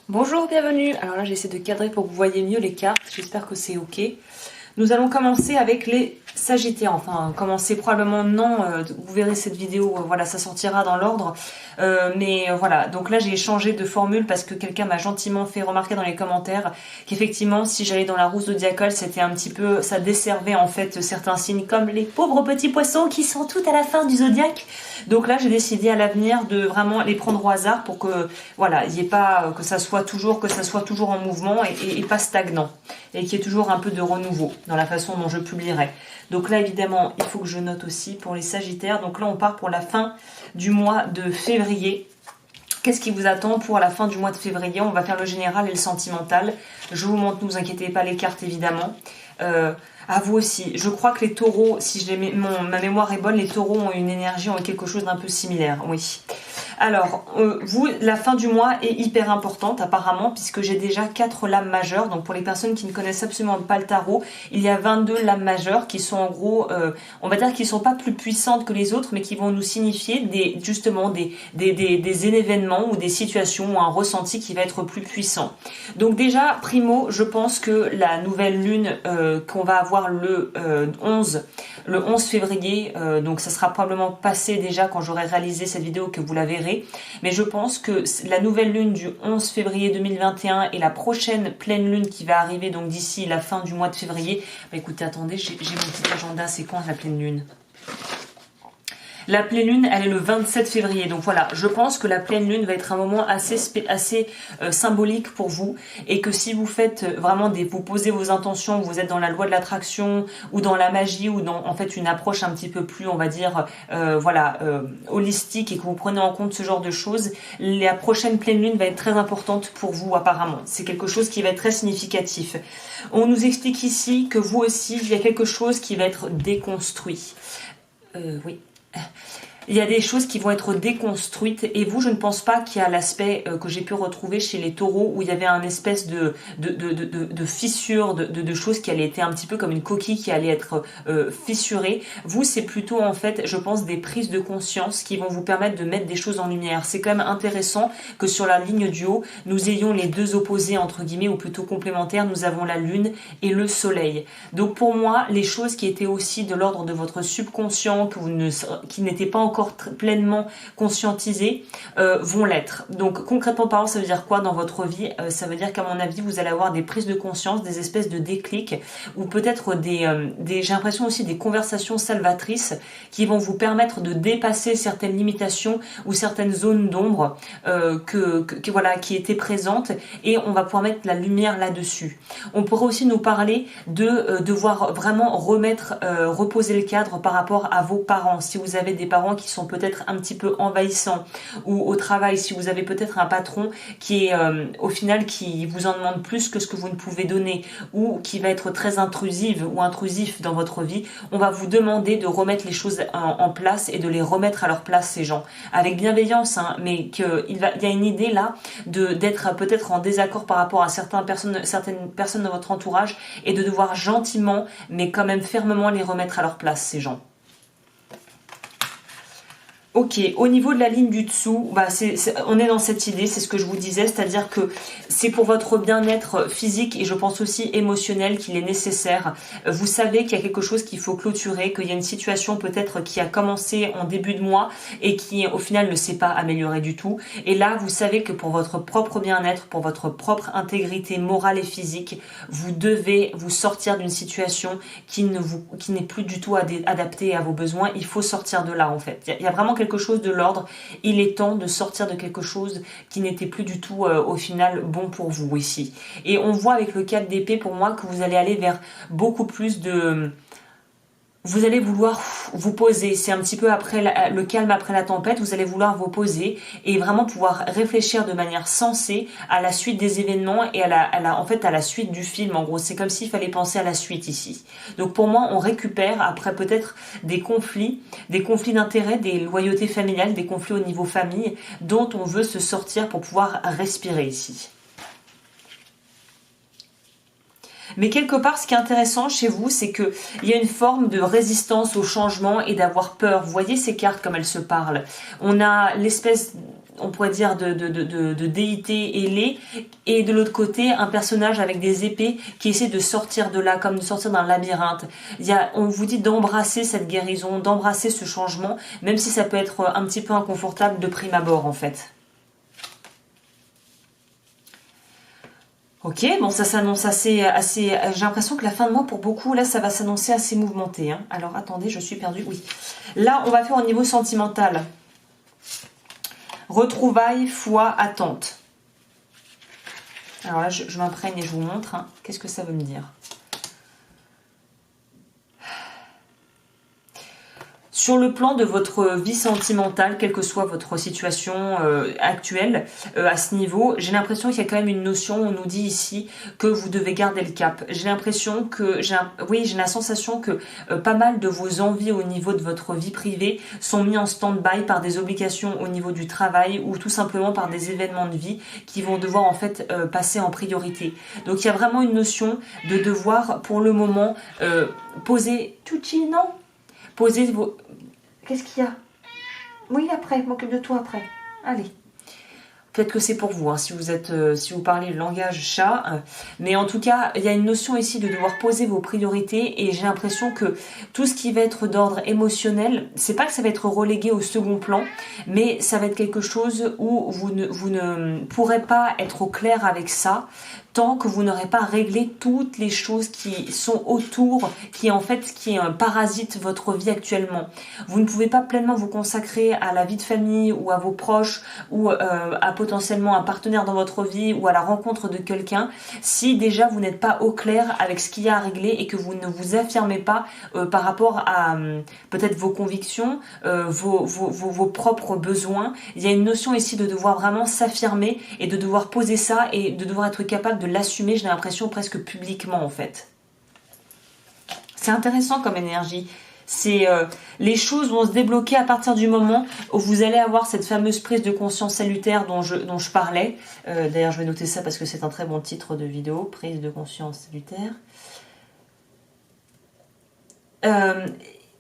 Bonjour, bienvenue. Alors là, j'essaie de cadrer pour que vous voyez mieux les cartes. J'espère que c'est ok. Nous allons commencer avec les Sagittaires. Enfin, commencer probablement non. Vous verrez cette vidéo. Voilà, ça sortira dans l'ordre. Voilà. Donc là, j'ai changé de formule parce que quelqu'un m'a gentiment fait remarquer dans les commentaires qu'effectivement, si j'allais dans la roue zodiacale, c'était un petit peu, ça desservait en fait certains signes comme les pauvres petits poissons qui sont tout à la fin du zodiaque. Donc là, j'ai décidé à l'avenir de vraiment les prendre au hasard pour que, voilà, il n'y ait pas que ça soit toujours en mouvement et pas stagnant et qu'il y ait toujours un peu de renouveau dans la façon dont je publierai. Donc là, évidemment, il faut que je note aussi pour les Sagittaires. Donc là, on part pour la fin du mois de février. Qu'est-ce qui vous attend pour la fin du mois de février? On va faire le général et le sentimental. Je vous montre, ne vous inquiétez pas, les cartes, évidemment. À vous aussi. Je crois que les taureaux, si ma mémoire est bonne, les taureaux ont une énergie, ont quelque chose d'un peu similaire. Oui. Alors, vous, la fin du mois est hyper importante apparemment puisque j'ai déjà 4 lames majeures. Donc pour les personnes qui ne connaissent absolument pas le tarot, il y a 22 lames majeures qui sont en gros, on va dire qu'ils ne sont pas plus puissantes que les autres mais qui vont nous signifier justement des événements ou des situations ou un ressenti qui va être plus puissant. Donc déjà, primo, je pense que la nouvelle lune qu'on va avoir le 11 février, donc ça sera probablement passé déjà quand j'aurai réalisé cette vidéo que vous la verrez. Mais je pense que la nouvelle lune du 11 février 2021 et la prochaine pleine lune qui va arriver donc d'ici la fin du mois de février. Bah écoutez, attendez, j'ai mon petit agenda, c'est quand la pleine lune? La pleine lune, elle est le 27 février. Donc voilà, je pense que la pleine lune va être un moment assez symbolique pour vous et que si vous faites vraiment vous posez vos intentions, vous êtes dans la loi de l'attraction ou dans la magie ou dans en fait une approche un petit peu plus, on va dire, holistique et que vous prenez en compte ce genre de choses, la prochaine pleine lune va être très importante pour vous apparemment. C'est quelque chose qui va être très significatif. On nous explique ici que vous aussi, il y a quelque chose qui va être déconstruit. Oui. Il y a des choses qui vont être déconstruites et vous, je ne pense pas qu'il y a l'aspect que j'ai pu retrouver chez les taureaux où il y avait un espèce de fissure, de choses qui allaient être un petit peu comme une coquille qui allait être fissurée. Vous, c'est plutôt en fait, je pense, des prises de conscience qui vont vous permettre de mettre des choses en lumière. C'est quand même intéressant que sur la ligne du haut, nous ayons les deux opposés entre guillemets ou plutôt complémentaires. Nous avons la lune et le soleil. Donc pour moi, les choses qui étaient aussi de l'ordre de votre subconscient, qui n'étaient pas encore pleinement conscientisés vont l'être. Donc concrètement parlant, ça veut dire quoi dans votre vie? Ça veut dire qu'à mon avis, vous allez avoir des prises de conscience, des espèces de déclics ou peut-être j'ai l'impression aussi des conversations salvatrices qui vont vous permettre de dépasser certaines limitations ou certaines zones d'ombre qui étaient présentes et on va pouvoir mettre la lumière là-dessus. On pourrait aussi nous parler de devoir vraiment reposer le cadre par rapport à vos parents. Si vous avez des parents qui sont peut-être un petit peu envahissants ou au travail, si vous avez peut-être un patron qui est au final qui vous en demande plus que ce que vous ne pouvez donner ou qui va être très intrusive ou intrusif dans votre vie, on va vous demander de remettre les choses en place et de les remettre à leur place, ces gens, avec bienveillance, hein, mais il y a une idée là d'être peut-être en désaccord par rapport à certaines personnes de votre entourage et de devoir gentiment mais quand même fermement les remettre à leur place, ces gens. Ok, au niveau de la ligne du dessous, on est dans cette idée, c'est ce que je vous disais, c'est-à-dire que c'est pour votre bien-être physique et je pense aussi émotionnel qu'il est nécessaire. Vous savez qu'il y a quelque chose qu'il faut clôturer, qu'il y a une situation peut-être qui a commencé en début de mois et qui au final ne s'est pas améliorée du tout. Et là, vous savez que pour votre propre bien-être, pour votre propre intégrité morale et physique, vous devez vous sortir d'une situation qui n'est plus du tout adaptée à vos besoins. Il faut sortir de là en fait. Il y a vraiment quelque chose de l'ordre, il est temps de sortir de quelque chose qui n'était plus du tout au final bon pour vous ici. Et on voit avec le 4 d'épée pour moi que vous allez aller vers beaucoup plus de... Vous allez vouloir vous poser, c'est un petit peu après le calme après la tempête, vous allez vouloir vous poser et vraiment pouvoir réfléchir de manière sensée à la suite des événements et à la suite du film. En gros, c'est comme s'il fallait penser à la suite ici. Donc pour moi, on récupère après peut-être des conflits d'intérêts, des loyautés familiales, des conflits au niveau famille dont on veut se sortir pour pouvoir respirer ici. Mais quelque part, ce qui est intéressant chez vous, c'est qu'il y a une forme de résistance au changement et d'avoir peur. Vous voyez ces cartes comme elles se parlent. On a l'espèce on pourrait dire de déité ailée, et de l'autre côté un personnage avec des épées qui essaie de sortir de là, comme de sortir d'un labyrinthe. On vous dit d'embrasser cette guérison, d'embrasser ce changement, même si ça peut être un petit peu inconfortable de prime abord en fait. Ok, bon ça s'annonce assez, j'ai l'impression que la fin de mois pour beaucoup, là ça va s'annoncer assez mouvementé. Hein. Alors attendez, je suis perdue, oui. Là on va faire au niveau sentimental. Retrouvailles, foi, attente. Alors là je m'imprègne et je vous montre. Hein. Qu'est-ce que ça veut me dire? Sur le plan de votre vie sentimentale, quelle que soit votre situation actuelle, à ce niveau, j'ai l'impression qu'il y a quand même une notion, on nous dit ici que vous devez garder le cap. J'ai l'impression que, j'ai la sensation que pas mal de vos envies au niveau de votre vie privée sont mis en stand-by par des obligations au niveau du travail ou tout simplement par des événements de vie qui vont devoir en fait passer en priorité. Donc il y a vraiment une notion de devoir pour le moment poser... Tucci, non ? Posez vos... Qu'est-ce qu'il y a? Oui, après, je m'occupe de toi après. Allez. Peut-être que c'est pour vous, hein, si vous parlez le langage chat. Mais en tout cas, il y a une notion ici de devoir poser vos priorités. Et j'ai l'impression que tout ce qui va être d'ordre émotionnel, c'est pas que ça va être relégué au second plan, mais ça va être quelque chose où vous ne pourrez pas être au clair avec ça tant que vous n'aurez pas réglé toutes les choses qui sont autour, qui parasitent votre vie actuellement. Vous ne pouvez pas pleinement vous consacrer à la vie de famille ou à vos proches ou à potentiellement un partenaire dans votre vie ou à la rencontre de quelqu'un si déjà vous n'êtes pas au clair avec ce qu'il y a à régler et que vous ne vous affirmez pas par rapport à peut-être vos convictions, vos propres besoins. Il y a une notion ici de devoir vraiment s'affirmer et de devoir poser ça et de devoir être capable de l'assumer, j'ai l'impression presque publiquement en fait. C'est intéressant comme énergie. Les choses vont se débloquer à partir du moment où vous allez avoir cette fameuse prise de conscience salutaire dont je parlais. D'ailleurs, je vais noter ça parce que c'est un très bon titre de vidéo, prise de conscience salutaire.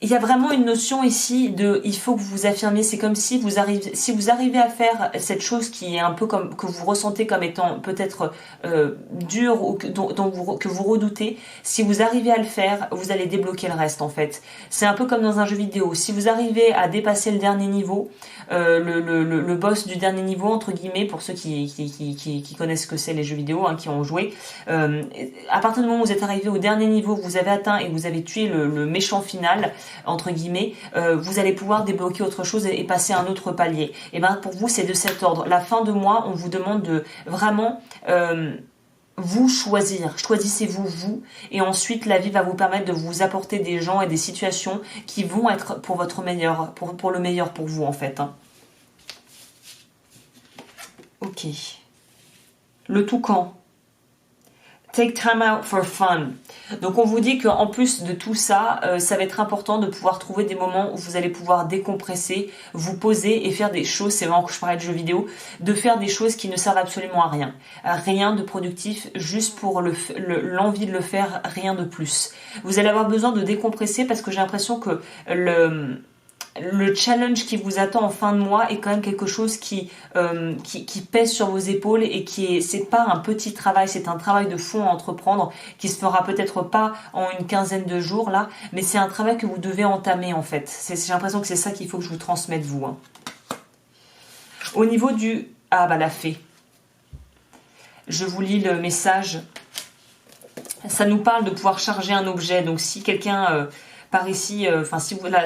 Il y a vraiment une notion ici de il faut que vous vous affirmiez. C'est comme si vous arrivez à faire cette chose qui est un peu comme que vous ressentez comme étant peut-être dure ou que vous redoutez. Si vous arrivez à le faire, vous allez débloquer le reste en fait. C'est un peu comme dans un jeu vidéo. Si vous arrivez à dépasser le dernier niveau, le boss du dernier niveau entre guillemets, pour ceux qui connaissent ce que c'est les jeux vidéo, hein, qui ont joué, à partir du moment où vous êtes arrivé au dernier niveau, vous avez atteint et vous avez tué le méchant final entre guillemets, vous allez pouvoir débloquer autre chose et passer à un autre palier. Et ben pour vous c'est de cet ordre. La fin de mois, on vous demande de vraiment vous choisir. Choisissez-vous vous, et ensuite la vie va vous permettre de vous apporter des gens et des situations qui vont être pour votre meilleur, pour le meilleur pour vous en fait. Hein. Ok. Le toucan. Take time out for fun. Donc on vous dit qu'en plus de tout ça, ça va être important de pouvoir trouver des moments où vous allez pouvoir décompresser, vous poser et faire des choses, c'est vraiment que je parlais de jeux vidéo, de faire des choses qui ne servent absolument à rien. Rien de productif, juste pour l'envie de le faire, rien de plus. Vous allez avoir besoin de décompresser parce que j'ai l'impression que le challenge qui vous attend en fin de mois est quand même quelque chose qui pèse sur vos épaules et c'est pas un petit travail, c'est un travail de fond à entreprendre qui se fera peut-être pas en une quinzaine de jours là, mais c'est un travail que vous devez entamer en fait. J'ai l'impression que c'est ça qu'il faut que je vous transmette vous. Hein. Au niveau du... Ah bah la fée. Je vous lis le message. Ça nous parle de pouvoir charger un objet, donc si quelqu'un... par ici,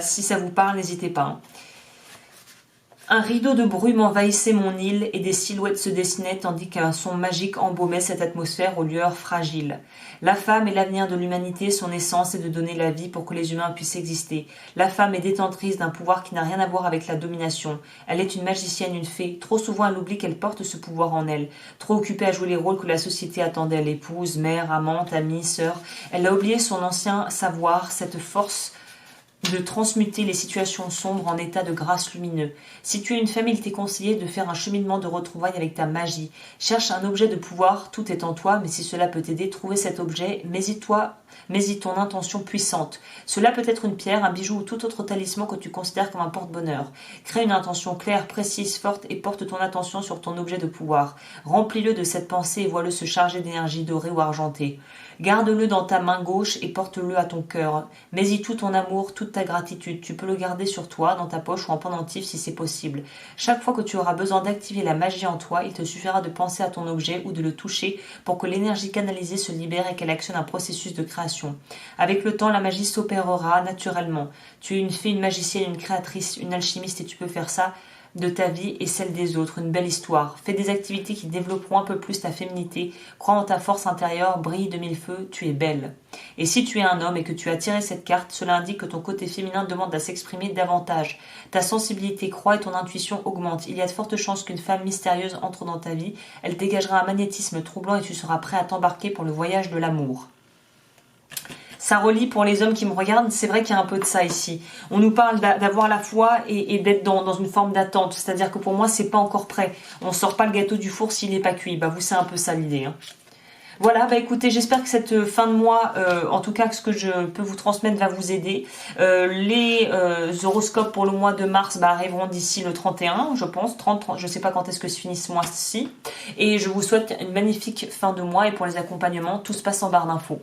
si ça vous parle, n'hésitez pas. Hein. Un rideau de brume envahissait mon île et des silhouettes se dessinaient tandis qu'un son magique embaumait cette atmosphère aux lueurs fragiles. La femme est l'avenir de l'humanité, son essence est de donner la vie pour que les humains puissent exister. La femme est détentrice d'un pouvoir qui n'a rien à voir avec la domination. Elle est une magicienne, une fée. Trop souvent elle oublie qu'elle porte ce pouvoir en elle. Trop occupée à jouer les rôles que la société attend d'elle, épouse, mère, amante, amie, sœur. Elle a oublié son ancien savoir, cette force de transmuter les situations sombres en état de grâce lumineux. Si tu es une femme, il t'est conseillé de faire un cheminement de retrouvailles avec ta magie. Cherche un objet de pouvoir, tout est en toi, mais si cela peut t'aider, trouver cet objet, mets-y ton intention puissante. Cela peut être une pierre, un bijou ou tout autre talisman que tu considères comme un porte-bonheur. Crée une intention claire, précise, forte et porte ton attention sur ton objet de pouvoir. Remplis-le de cette pensée et vois-le se charger d'énergie dorée ou argentée. Garde-le dans ta main gauche et porte-le à ton cœur. Mets-y tout ton amour, toute ta gratitude. Tu peux le garder sur toi, dans ta poche ou en pendentif si c'est possible. Chaque fois que tu auras besoin d'activer la magie en toi, il te suffira de penser à ton objet ou de le toucher pour que l'énergie canalisée se libère et qu'elle actionne un processus de création. Avec le temps, la magie s'opérera naturellement. Tu es une fée, une magicienne, une créatrice, une alchimiste et tu peux faire ça de ta vie et celle des autres, une belle histoire. Fais des activités qui développeront un peu plus ta féminité. Crois en ta force intérieure, brille de mille feux, tu es belle. Et si tu es un homme et que tu as tiré cette carte, cela indique que ton côté féminin demande à s'exprimer davantage. Ta sensibilité croît et ton intuition augmente. Il y a de fortes chances qu'une femme mystérieuse entre dans ta vie. Elle dégagera un magnétisme troublant et tu seras prêt à t'embarquer pour le voyage de l'amour. Ça relie pour les hommes qui me regardent, c'est vrai qu'il y a un peu de ça ici. On nous parle d'avoir la foi et d'être dans une forme d'attente. C'est-à-dire que pour moi, c'est pas encore prêt. On sort pas le gâteau du four s'il n'est pas cuit. Bah vous, c'est un peu ça l'idée. Hein. Voilà, bah écoutez, j'espère que cette fin de mois, en tout cas que ce que je peux vous transmettre va vous aider. Les horoscopes pour le mois de mars arriveront d'ici le 31, je pense, 30, je sais pas quand est-ce que se finit ce mois-ci. Et je vous souhaite une magnifique fin de mois et pour les accompagnements, tout se passe en barre d'infos.